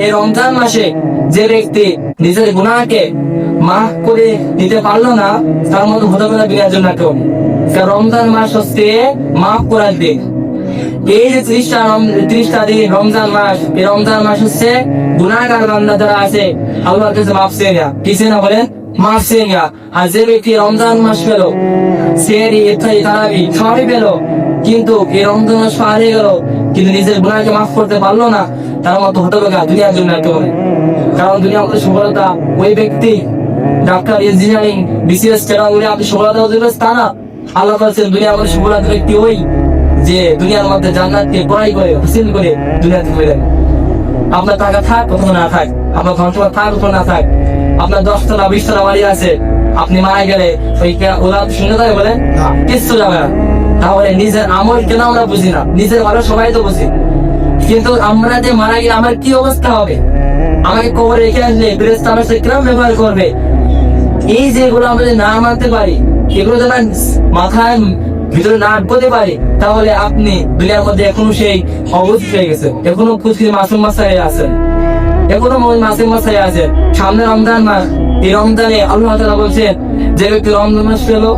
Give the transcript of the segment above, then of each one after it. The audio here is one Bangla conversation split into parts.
এই রমজান মাসে যে ব্যক্তি নিজের গুনাহকে মাফ করে দিতে পারলো না, তার মতো হতে পারে দুনিয়ার জন্য কেউ। রমজান মাস হচ্ছে মাফ করার দিন। এই যে 30টা দিন রমজান মাস, এই রমজান মাস হচ্ছে গুনাহগার বান্দা যারা আছে আল্লাহর কাছে মাফ চেয়ে নেওয়া। কিসে না বলেন? মাফ চেয়ে নেওয়া। আর যে ব্যক্তি রমজান মাস পেল, সেহরি ইফতারি তারাবি সবই পেল, কিন্তু এই রমজান মাস পার হয়ে গেল কিন্তু নিজের গুনাহকে মাফ করতে পারলো না, তার মতো হতে পারে দুনিয়ার জন্য কেউ। কারণ দুনিয়ার মধ্যে সফলতা ওই ব্যক্তি, ডাক্তার, ইঞ্জিনিয়ারিং, বিসিএস টেরাগুলি আপনি সফলতা হতে পারে তারা। আল্লাহ বলছেন দুনিয়ার মধ্যে সফলতা ব্যক্তি ওই যে দুনিয়ার মধ্যে জান্নাতকে ক্রয় করে হাসিল করে দুনিয়াতে ফিরে যাবে। আপনার টাকা থাক অথবা না থাক, আপনার ধন সম্পদ থাক অথবা না থাক, আপনার 10 তলা 20 তলা বাড়ি আছে, আপনি মারা গেলে ওই ওরা শুনে যাবে বলে কিচ্ছু যাবে না। তাহলে নিজের আমল কেন আমরা বুঝি না? নিজের ভালো সবাই তো বুঝি, কিন্তু আমরা যে মারা গেলে আমার কি অবস্থা হবে, আমাকে কবরে রেখে আসলে ফেরেশতা আমার সাথে কিরকম ব্যবহার করবে, এই যেগুলো আমরা না মানতে পারি, এগুলো যেন মাথায় ভিতরে না ঢুকতে পারি, তাহলে আপনি দুনিয়ার মধ্যে এখনো সেই অবস্থা হয়ে গেছে, এখনো কিছু মাসুম মাসায় আছেন, এখনো মাসুম মাসায় আছেন। সামনে রমজান মাস, এই রমজানে আল্লাহ তাআলা বলছেন যে ব্যক্তি রমজান মাস পেলো,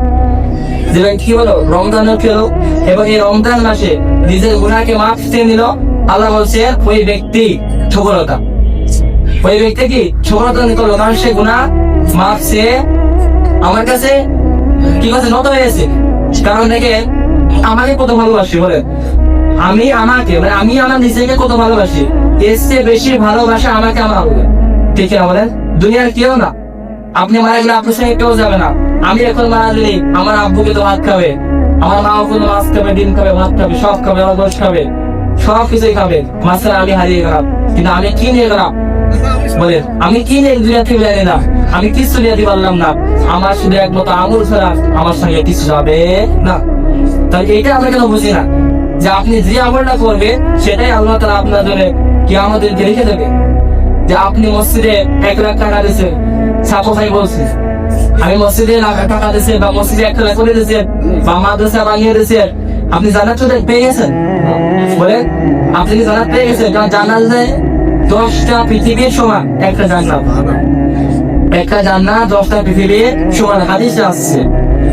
যে ব্যক্তি কি হলো রমজান পেলো এবং এই রমজান মাসে নিজের গুনাহকে মাফ চেয়ে নিল, আল্লাহ বলছেন ওই ব্যক্তি সফলতা। ওই ব্যক্তি কি সফলতা নিল, কারণ সে গুনাহ মাফ চেয়ে আমার কাছে কি কাছে নত হয়েছে। কারণ দেখেন আমাকে কত ভালোবাসি বলে, আমি আমাকে মানে আমি আমার নিজেকে কত ভালোবাসি, এর চেয়ে বেশি ভালোবাসা আমাকে আমার আল্লাহ। ঠিক আছে বলেন? দুনিয়ার কেউ না। আপনি মারা গেলে আপনার সঙ্গে কেউ যাবে না। আমি এখন মারা গেলে আমার আব্বুকে তো ভাত খাবে, আমার মা ওকে মাছ খাবে, ডিম খাবে, ভাত খাবে, সব খাবে, আমার গোশ খাবে, সব কিছুই খাবে। মাছের আমি হারিয়ে গেলাম, কিন্তু আমি কি নিয়ে গেলাম বলেন? আমি কি নিয়ে দুনিয়া থেকে জানি না, আমি কিছু নিয়ে দিতে পারলাম না। আমার শুধু একমতো আঙুল ছাড়া আমার সঙ্গে কিছু যাবে না। তাই এইটা আমরা কেন বুঝি না যে আপনি যে আমলটা করবেন সেটাই আল্লাহ তাআলা আপনার জন্য কি আমাদেরকে রেখে দেবে। যে আপনি মসজিদে 1 লাখ টাকা দিয়েছেন, ছাপো ভাই বলছি আমি মসজিদে টাকা দিয়েছি বা মসজিদে 1 লাখ করে দিয়েছেন বা মাদ্রাসা বানিয়ে দিয়েছেন, আপনি জান্নাত পেয়ে গেছেন বলে? আপনি কি জান্নাত পেয়ে গেছেন? কারণ জান্নাত 10টা পৃথিবীর সমান একটা জান্নাত, একটা জান্নাত 10টা পৃথিবীর সমান হাদিসে আসছে।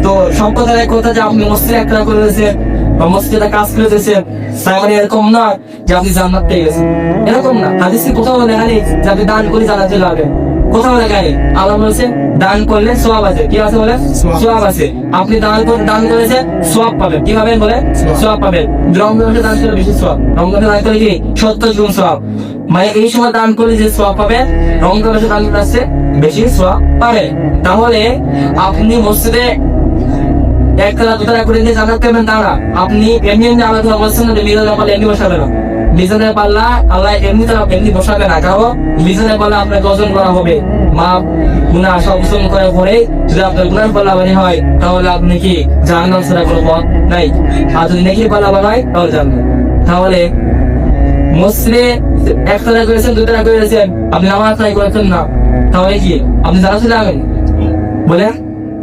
তো সম্প্রদায়ের এক কথা যে আপনি মসজিদে 1 লাখ করে দিয়েছেন বা মসজিদে কাজ করে দিয়েছেন, তাই মানে এরকম না যে আপনি জান্নাত পেয়ে গেছেন, এরকম না। হাদিসে কোথাও লেখা নেই যে আপনি দান করে জান্নাতে যাবেন, কোথাও লেখা নেই। আল্লাহ বলেছেন দান করলে সওয়াব আছে। কি আছে বলে? সওয়াব আছে। আপনি দান করেছেন সওয়াব পাবেন। কি পাবেন বলে? সওয়াব পাবেন। রমজানে দান করলে বেশি সওয়াব, রমজানে দান করলে কি 70 গুণ সওয়াব। মানে এই সময় দান করলে যে সওয়াব পাবেন, রমজানে দান করলে বেশি সওয়াব পাবেন। তাহলে আপনি মসজিদে 1 টাকা 2 টাকা করে নিয়ে জান্নাত পাবেন তা না। আপনি এমনি আল্লাহ তাআলা বলেছেন যে মিজানের পাল্লা এমনি বসাবে না, মিজানের পাল্লা আল্লাহ এমনি বসাবে না। কারণ মিজানের পাল্লা আপনাকে ওজন করা হবে, মাপ গুনাহ সব ওজন করার পরে যদি আপনার গুনাহের পাল্লা বানি হয় তাহলে আপনি কি জাহান্নাম ছাড়া কোনো পথ নাই। আর যদি নেকির পাল্লা বানায় তাহলে জান্নাত। তাহলে মসজিদে 1 টাকা করেছেন 2 টাকা করেছেন, আপনি নামাজ নাই করেছেন না, তাহলে কি আপনি জান্নাতে যাবেন বলে?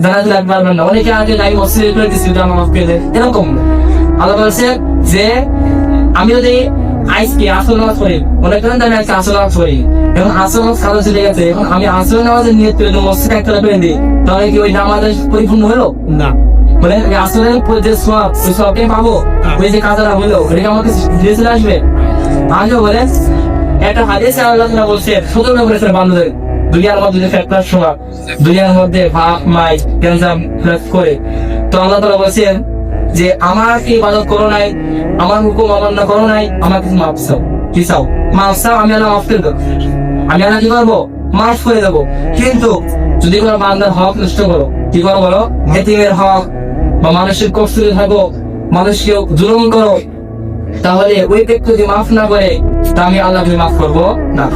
জান্নাতে লাগবে পারবেন না। অনেকে আগে নাই মসজিদে করে দিচ্ছি নামাজ পেলে, এরকম আল্লাহ বলছে যে আমি যদি আজকে আসল নামাজ পড়ি, মনে করেন আমি আজকে আসল নামাজ পড়ি, এখন আসল নামাজ কাজে চলে গেছে, এখন আমি আসল নামাজের নিয়ত করে মসজিদে 1 টাকা করে দিই, তাহলে কি ওই নামাজ পরিপূর্ণ হলো না? বলে আসলের যে সওয়াব ওই সওয়াবকে পাবো, ওই যে কাজটা হলো এটা আমাকে ধীরে চলে আসবে। আজও বলে একটা হাদিসে আল্লাহ তাআলা বলছে সতর্ক করেছেন বান্দাদের দুনিয়ার মধ্যে যে ফেতনার সময়, দুনিয়ার মধ্যে ভাব মাই ক্যান্সার করে, তো আল্লাহ তাআলা বলছেন যে আমাকে ইবাদত করো নাই, আমার হুকুম অমান্য করো নাই, আমাকে মাফ চাও। কি চাও? মাফ চাও, আমি আল্লাহ মাফ করে দেবো। আমি আল্লাহ কি করবো? মাফ করে দেবো। কিন্তু যদি কোনো বান্দার হক নষ্ট করো, কি করো বলো? এতিমের হক বা মানুষের কষ্ট থাকো, মানুষকে জুলুম করো, তাহলে ওই ব্যক্তি যদি মাফ না করে তা আমি আল্লাহকে মাফ করবো না।